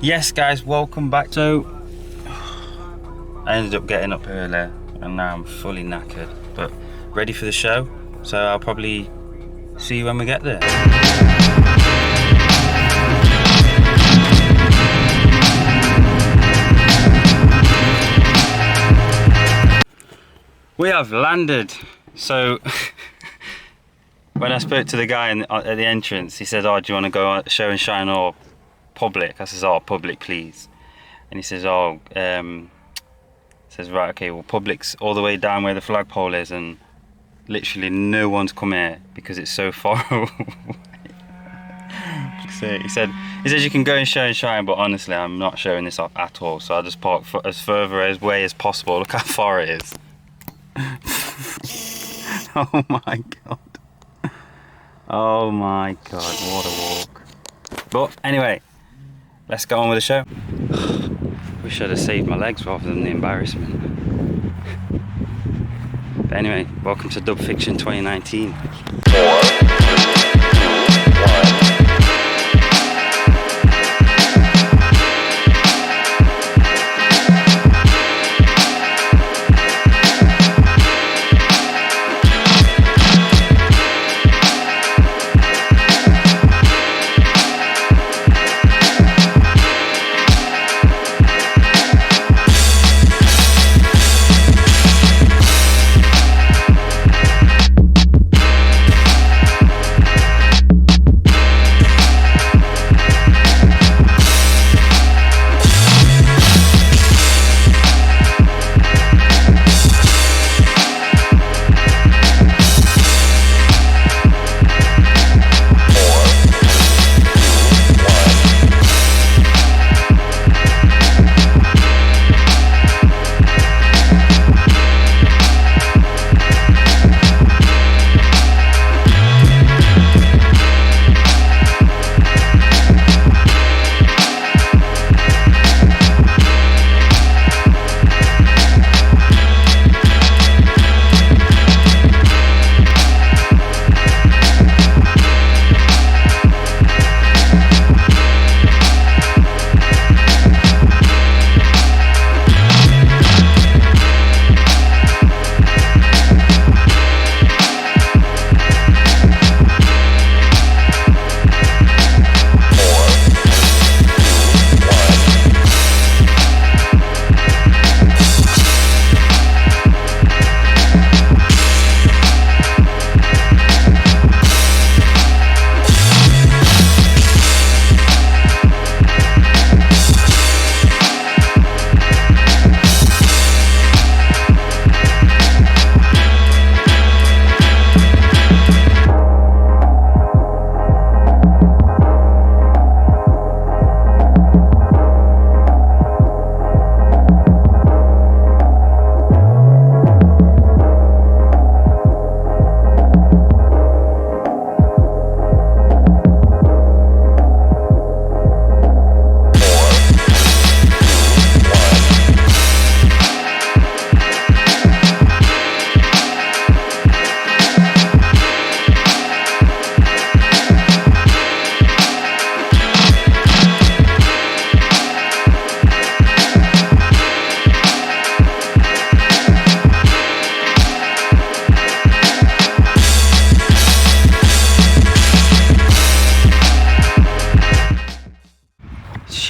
Yes guys, welcome back. So I ended up getting up earlier and now I'm fully knackered, but ready for the show. So I'll probably see you when we get there. We have landed. So when I spoke to the guy at the entrance, he said, "Oh, do you want to go on show and shine or public?" I says, "Oh, public please." And he says, "Oh, says right, okay, well, public's all the way down where the flagpole is, and literally no one's come here because it's so far away." So he says you can go and show and shine, but honestly, I'm not showing this off at all. So I just park as further away as possible. Look how far it is. Oh my god. Oh my god, what a walk. But anyway, let's go on with the show. Wish I'd have saved my legs rather than the embarrassment. But anyway, welcome to Dubfiction 2019. 4, 2, 1.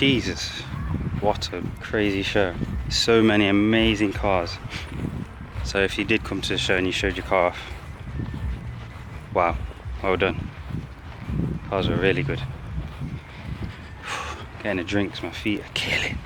Jesus, what a crazy show. So many amazing cars. So if you did come to the show and you showed your car off, wow, well done. Cars were really good. Getting a drink 'cause my feet are killing.